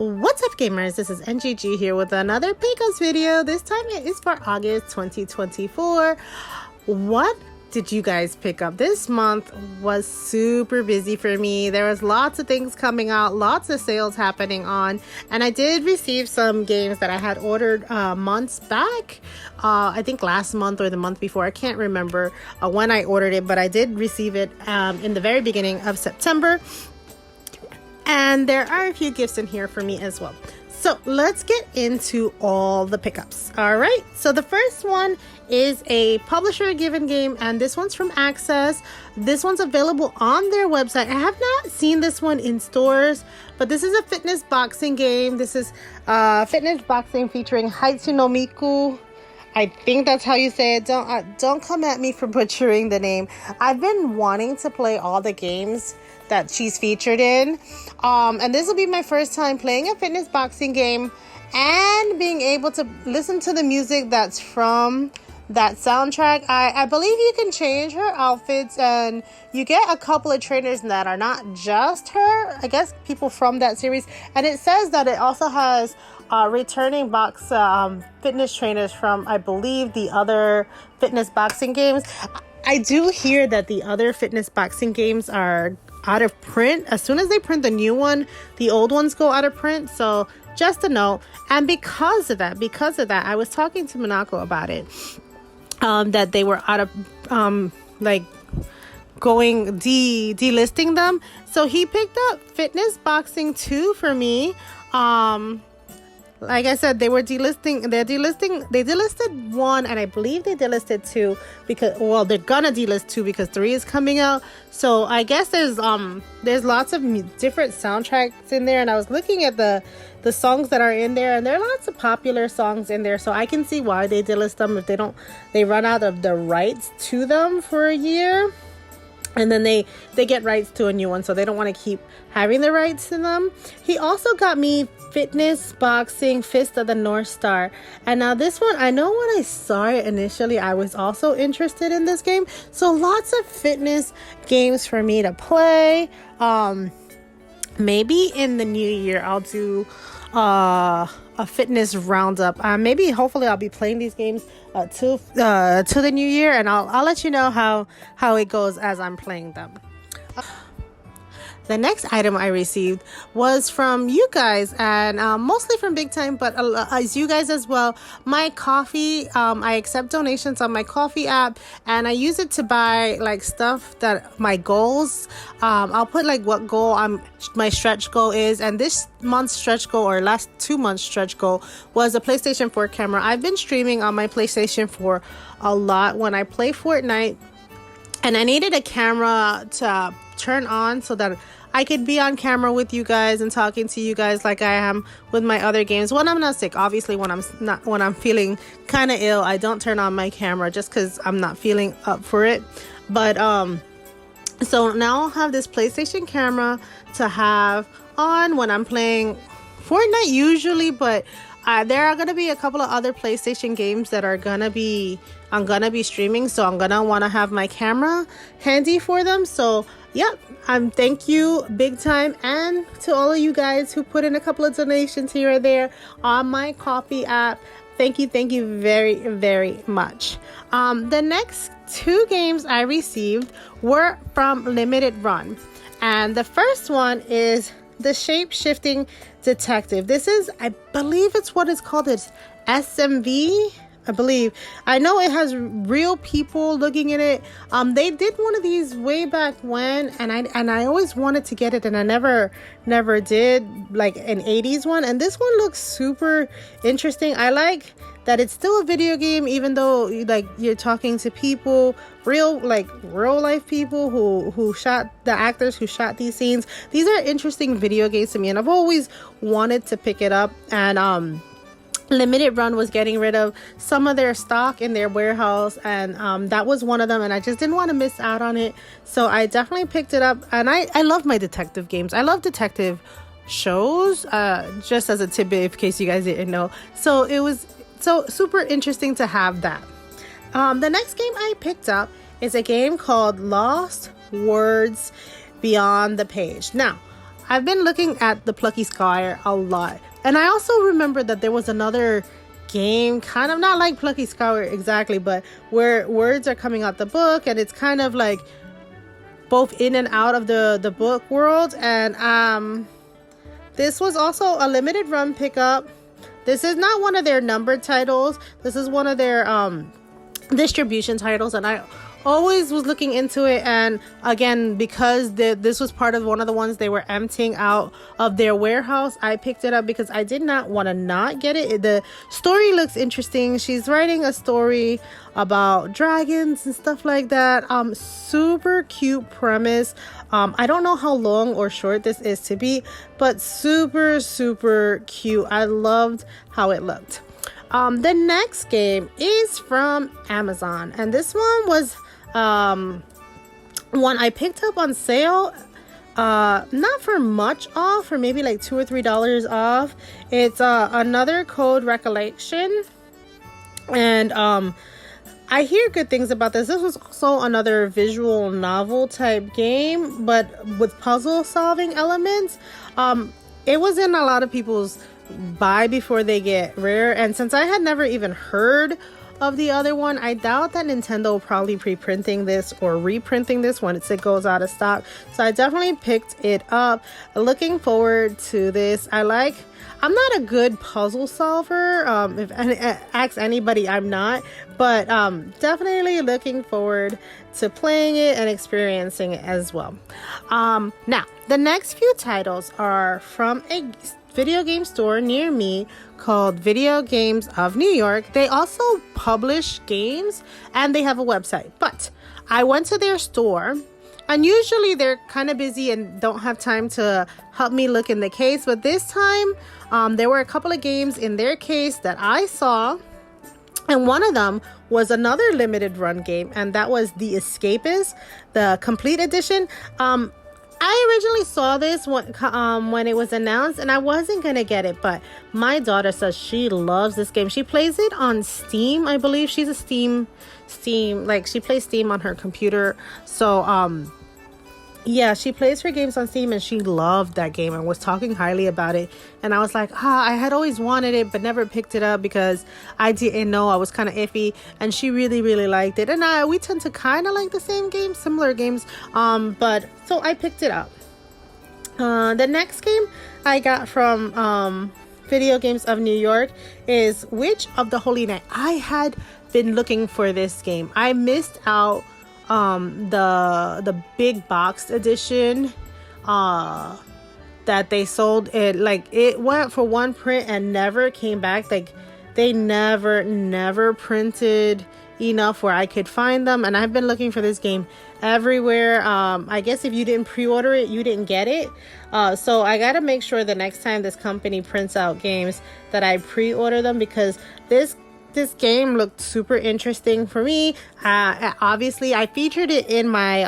What's up, gamers? This is NGG here with another PickUps video. This time it is for August 2024. What did you guys pick up? This month was super busy for me. There was lots of things coming out, lots of sales happening on, and I did receive some games that I had ordered months back. I think last month or the month before. I can't remember when I ordered it, but I did receive it in the very beginning of September. And there are a few gifts in here for me as well. So let's get into all the pickups. All right. So the first one is a publisher given game, and this one's from Access. This one's available on their website. I have not seen this one in stores, but this is a fitness boxing game. This is fitness boxing featuring Haitsuno Miku. I think that's how you say it. Don't come at me for butchering the name. I've been wanting to play all the games that she's featured in, and this will be my first time playing a fitness boxing game and being able to listen to the music that's from that soundtrack. I believe you can change her outfits, and you get a couple of trainers that are not just her, I guess people from that series. And it says that it also has returning fitness trainers from, I believe, the other fitness boxing games. I do hear that the other fitness boxing games are out of print. As soon as they print the new one, the old ones go out of print. So just a note. And because of that, I was talking to Minako about it, that they were out of delisting them. So he picked up Fitness Boxing 2 for me. Like I said, they were delisting. They delisted 1, and I believe they delisted 2 because, well, they're gonna delist 2 because 3 is coming out. So I guess there's lots of different soundtracks in there, and I was looking at the songs that are in there, and there are lots of popular songs in there. So I can see why they delist them if they run out of the rights to them for a year. And then they get rights to a new one, so they don't want to keep having the rights to them. He also got me Fitness Boxing Fist of the North Star. And now this one, I know when I saw it initially, I was also interested in this game. So lots of fitness games for me to play. Maybe in the new year, I'll do a fitness roundup. Hopefully I'll be playing these games to the new year, and I'll let you know how it goes as I'm playing them. The next item I received was from you guys, and mostly from Big Time, but as you guys as well. My coffee, I accept donations on my coffee app, and I use it to buy like stuff that my goals. I'll put like what goal my stretch goal is, and this month's stretch goal, or last 2 months stretch goal, was a PlayStation 4 camera. I've been streaming on my PlayStation 4 a lot when I play Fortnite, and I needed a camera to turn on so that I could be on camera with you guys and talking to you guys like I am with my other games when I'm not sick. Obviously, when I'm feeling kind of ill, I don't turn on my camera just because I'm not feeling up for it. But so now I'll have this PlayStation camera to have on when I'm playing Fortnite usually, but there are gonna be a couple of other PlayStation games that I'm gonna be streaming, so I'm gonna want to have my camera handy for them. So yep, thank you Big Time, and to all of you guys who put in a couple of donations here or there on my coffee app. Thank you very, very much. The next 2 games I received were from Limited Run, and the first one is the Shapeshifting Detective. This is, I believe it's what it's called. It's SMV, I believe. I know it has real people looking at it. They did one of these way back when, and I always wanted to get it, and I never did, like an 80s one. And this one looks super interesting. I like that it's still a video game, even though like you're talking to people, real life people who shot the actors who shot these scenes. These are interesting video games to me, and I've always wanted to pick it up. And Limited Run was getting rid of some of their stock in their warehouse, and that was one of them, and I just didn't want to miss out on it, so I definitely picked it up. And I love my detective games. I love detective shows, just as a tidbit in case you guys didn't know. So it was so super interesting to have that. The next game I picked up is a game called Lost Words Beyond the Page. Now, I've been looking at the Plucky Squire a lot. And I also remember that there was another game, kind of not like Plucky Squire exactly, but where words are coming out the book, and it's kind of like both in and out of the book world. And this was also a limited run pickup. This is not one of their numbered titles. This is one of their distribution titles, and I always was looking into it. And again, because this was part of one of the ones they were emptying out of their warehouse, I picked it up because I did not want to not get it. The story looks interesting. She's writing a story about dragons and stuff like that. Super cute premise. I don't know how long or short this is to be, but super, super cute. I loved how it looked. The next game is from Amazon, and this one was one I picked up on sale, not for much off, for maybe like $2 or $3 off. It's another code Recollection, and I hear good things about this. This was also another visual novel type game, but with puzzle solving elements. It was in a lot of people's buy before they get rare, and since I had never even heard of the other one, I doubt that Nintendo will probably pre-printing this or reprinting this once it goes out of stock. So I definitely picked it up. Looking forward to this. I'm not a good puzzle solver. If ask anybody, I'm not, but definitely looking forward to playing it and experiencing it as well. Now the next few titles are from a video game store near me called Video Games of New York. They also publish games and they have a website, but I went to their store, and usually they're kind of busy and don't have time to help me look in the case, but this time there were a couple of games in their case that I saw, and one of them was another limited run game, and that was the Escapists, the complete edition. I originally saw this when it was announced, and I wasn't gonna get it, but my daughter says she loves this game. She plays it on Steam, I believe. She's a Steam, like she plays Steam on her computer. So yeah, she plays her games on Steam, and she loved that game and was talking highly about it. And I was like, I had always wanted it but never picked it up because I didn't know. I was kind of iffy, and she really, really liked it. And we tend to kind of like the same games, similar games, but so I picked it up. The next game I got from Video Games of New York is Witch of the Holy Night. I had been looking for this game. I missed out the big box edition that they sold. It went for one print and never came back. Like they never printed enough where I could find them, and I've been looking for this game everywhere. I guess if you didn't pre-order it, you didn't get it. So I gotta make sure the next time this company prints out games that I pre-order them, because this game looked super interesting for me. Obviously I featured it in my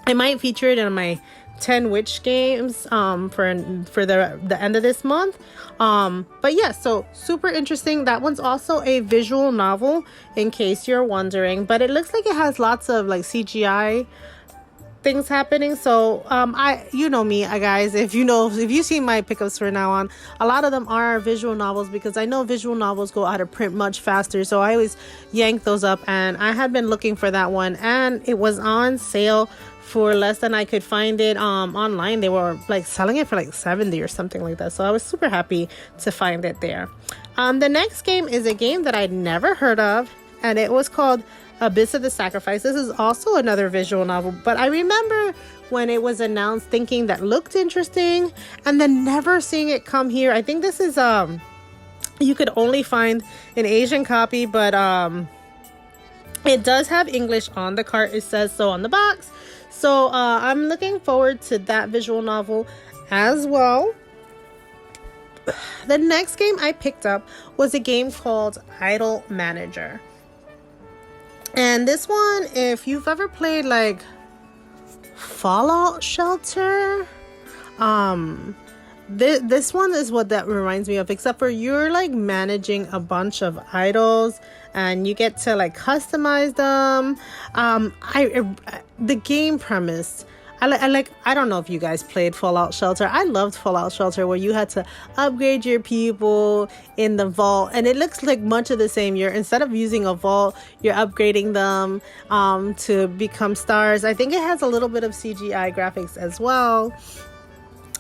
I might feature it in my 10 witch games for the end of this month. But yeah, so super interesting. That one's also a visual novel, in case you're wondering, but it looks like it has lots of like CGI things happening. So you know me, guys, if you see my pickups from now on, a lot of them are visual novels, because I know visual novels go out of print much faster, so I always yank those up. And I had been looking for that one, and it was on sale for less than I could find it online. They were like selling it for like $70 or something like that, so I was super happy to find it there. The next game is a game that I'd never heard of, and it was called Abyss of the Sacrifice. This is also another visual novel, but I remember when it was announced thinking that looked interesting, and then never seeing it come here. I think this is you could only find an Asian copy, but it does have English on the cart. It says so on the box. So I'm looking forward to that visual novel as well. The next game I picked up was a game called Idle Manager. And this one, if you've ever played like Fallout Shelter, this one is what that reminds me of, except for you're like managing a bunch of idols and you get to like customize them. The game premise, I don't know if you guys played Fallout Shelter. I loved Fallout Shelter, where you had to upgrade your people in the vault, and it looks like much of the same. You're, instead of using a vault, you're upgrading them to become stars. I think it has a little bit of CGI graphics as well.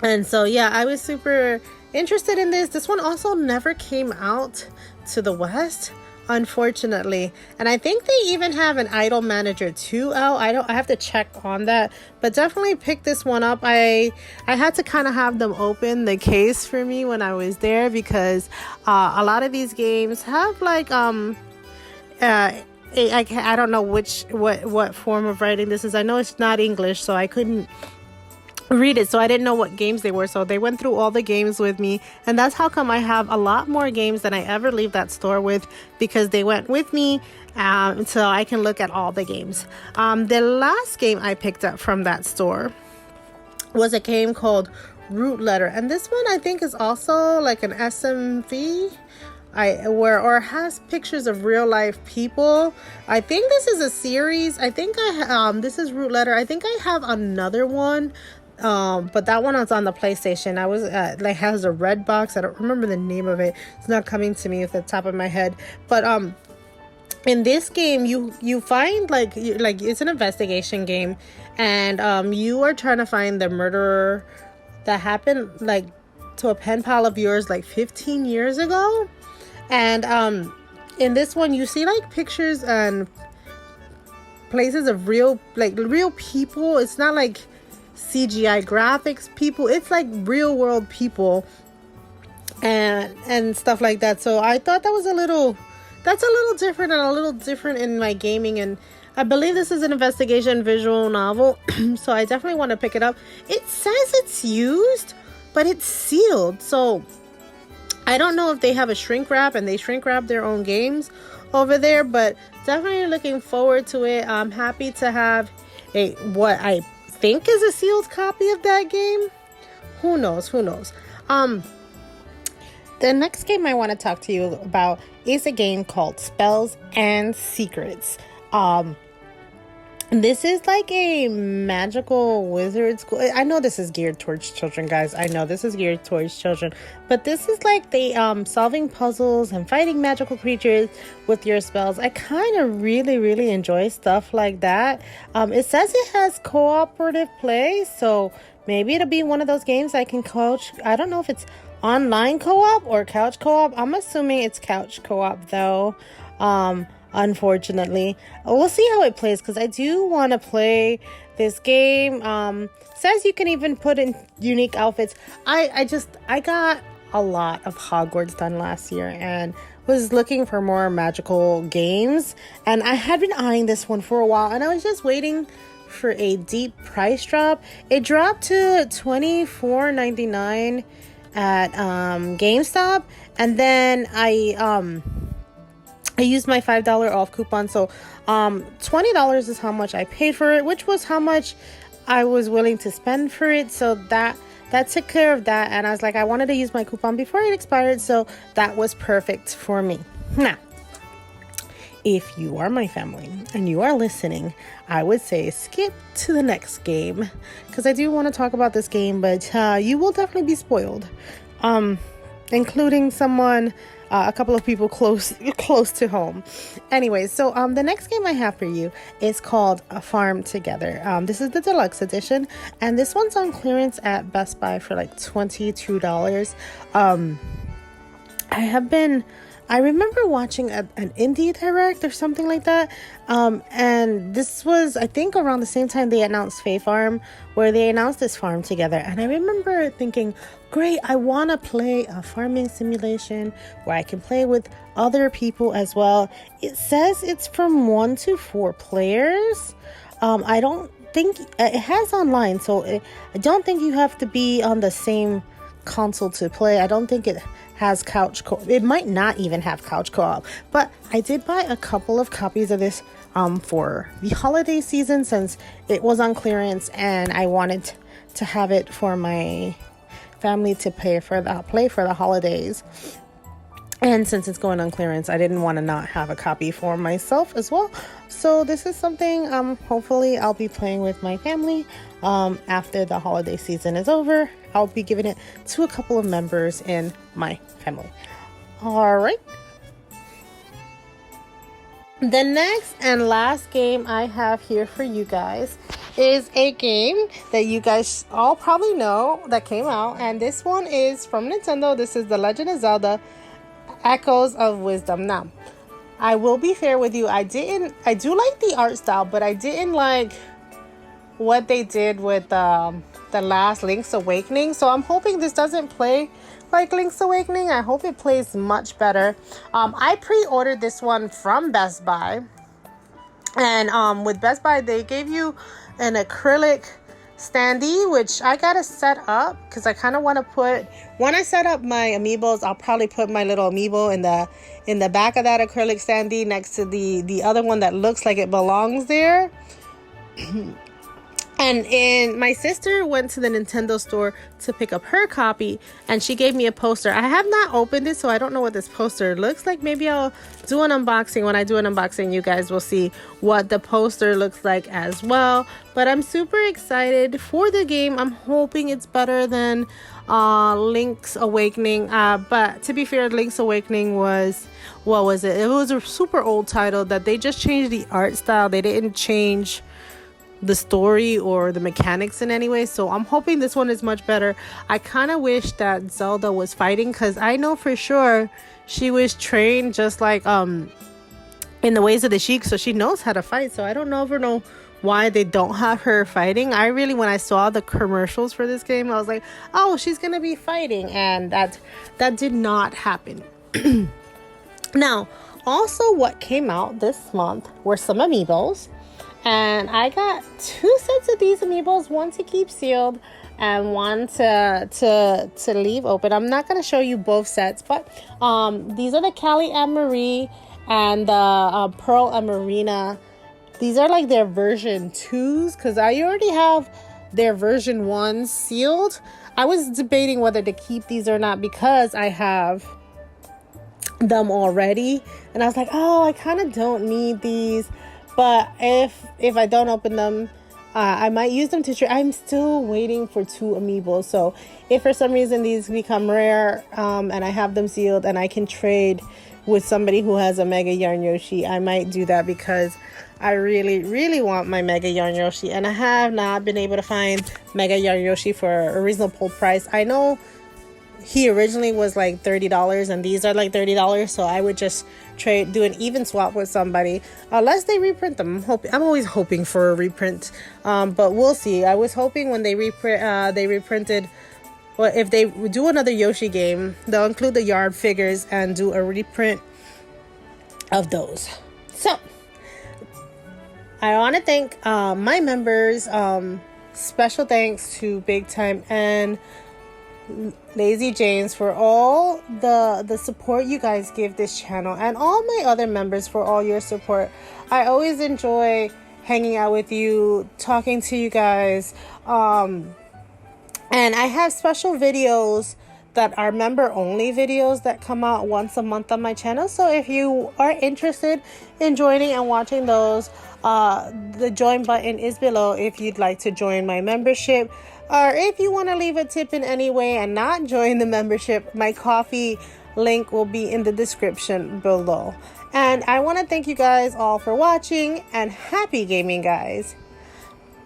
And so yeah, I was super interested in this. This one also never came out to the West, unfortunately. And I think they even have an Idol Manager 2 out. I have to check on that, but definitely pick this one up. I had to kind of have them open the case for me when I was there, because a lot of these games have like I don't know what form of writing this is. I know it's not English, so I couldn't read it, so I didn't know what games they were. So they went through all the games with me, and that's how come I have a lot more games than I ever leave that store with, because they went with me, so I can look at all the games. The last game I picked up from that store was a game called Root Letter, and this one I think is also like an SMV, or has pictures of real life people. I think this is a series. I think this is Root Letter. I think I have another one, but that one was on the PlayStation. I was like, has a red box. I don't remember the name of it. It's not coming to me at the top of my head. But in this game, you find like it's an investigation game, and you are trying to find the murderer that happened like to a pen pal of yours like 15 years ago. And in this one, you see like pictures and places of real people. It's not like CGI graphics people. It's like real world people and stuff like that. So I thought that's a little different, and a little different in my gaming. And I believe this is an investigation visual novel. So I definitely want to pick it up. It says it's used, but it's sealed. So I don't know if they have a shrink wrap, and they shrink wrap their own games over there, but definitely looking forward to it. I'm happy to have what I think is a sealed copy of that game. Who knows? The next game I want to talk to you about is a game called Spells and Secrets. This is like a magical wizard school. I know this is geared towards children, guys. I know this is geared towards children. But this is like the solving puzzles and fighting magical creatures with your spells. I kind of really enjoy stuff like that. It says it has cooperative play, so maybe it'll be one of those games I can coach. I don't know if it's online co-op or couch co-op. I'm assuming it's couch co-op though. Unfortunately, we'll see how it plays, because I do want to play this game. Says you can even put in unique outfits. I got a lot of Hogwarts done last year and was looking for more magical games, and I had been eyeing this one for a while, and I was just waiting for a deep price drop. It dropped to $24.99 at GameStop, and then I used my $5 off coupon, so $20 is how much I paid for it, which was how much I was willing to spend for it. So that took care of that, and I was like, I wanted to use my coupon before it expired, so that was perfect for me. Now, if you are my family and you are listening, I would say skip to the next game, because I do want to talk about this game, but you will definitely be spoiled, including someone, a couple of people close to home. Anyway, so the next game I have for you is called Farm Together. This is the deluxe edition, and this one's on clearance at Best Buy for like $22. I remember watching an indie direct or something like that, and this was, I think, around the same time they announced Fae Farm, where they announced this Farm Together, and I remember thinking, great, I want to play a farming simulation where I can play with other people as well. It says it's from 1 to 4 players. I don't think it has online, so I don't think you have to be on the same console to play. I don't think it has couch co-op. It might not even have couch co-op, but I did buy a couple of copies of this for the holiday season, since it was on clearance, and I wanted to have it for my family to play for the holidays. And since it's going on clearance, I didn't want to not have a copy for myself as well. So this is something hopefully I'll be playing with my family after the holiday season is over. I'll be giving it to a couple of members in my family. All right. The next and last game I have here for you guys is a game that you guys all probably know that came out. And this one is from Nintendo. This is The Legend of Zelda Echoes of Wisdom. Now, I will be fair with you. I do like the art style, but I didn't like what they did with the last Link's Awakening. So I'm hoping this doesn't play like Link's Awakening. I hope it plays much better. I pre-ordered this one from Best Buy. And with Best Buy, they gave you an acrylic standee, which I gotta set up because I kind of want to put, when I set up my amiibos, I'll probably put my little amiibo in the back of that acrylic standee next to the other one that looks like it belongs there. And my sister went to the Nintendo store to pick up her copy, and she gave me a poster. I have not opened it, so I don't know what this poster looks like. Maybe I'll do an unboxing. When I do an unboxing, you guys will see what the poster looks like as well. But I'm super excited for the game. I'm hoping it's better than Link's Awakening. But to be fair, Link's Awakening was, what was it? It was a super old title that they just changed the art style. They didn't change the story or the mechanics in any way. So I'm hoping this one is much better. I kind of wish that Zelda was fighting, because I know for sure she was trained just like in the ways of the Sheik, so she knows how to fight. So I don't ever know why they don't have her fighting. I really, when I saw the commercials for this game, I was like, oh, she's gonna be fighting, and that did not happen. Now, also what came out this month were some amiibos. And I got 2 sets of these amiibos, one to keep sealed and one to leave open. I'm not going to show you both sets, but these are the Callie and Marie and the Pearl and Marina. These are like their version 2s, because I already have their version 1s sealed. I was debating whether to keep these or not because I have them already. And I was like, oh, I kind of don't need these. But if I don't open them, I might use them to trade. I'm still waiting for 2 amiibos. So if for some reason these become rare and I have them sealed and I can trade with somebody who has a Mega Yarn Yoshi, I might do that, because I really, really want my Mega Yarn Yoshi. And I have not been able to find Mega Yarn Yoshi for a reasonable price. I know he originally was like $30 and these are like $30, so I would just do an even swap with somebody unless they reprint them. I'm always hoping for a reprint, but we'll see. I was hoping when they reprinted, well, if they do another Yoshi game, they'll include the yard figures and do a reprint of those. So I want to thank my members. Special thanks to Big Time and Lazy James for all the support you guys give this channel, and all my other members for all your support. I always enjoy hanging out with you, talking to you guys, and I have special videos that are member only videos that come out once a month on my channel. So if you are interested in joining and watching those, the join button is below if you'd like to join my membership. Or if you want to leave a tip in any way and not join the membership, my coffee link will be in the description below. And I want to thank you guys all for watching, and happy gaming, guys.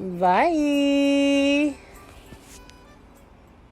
Bye.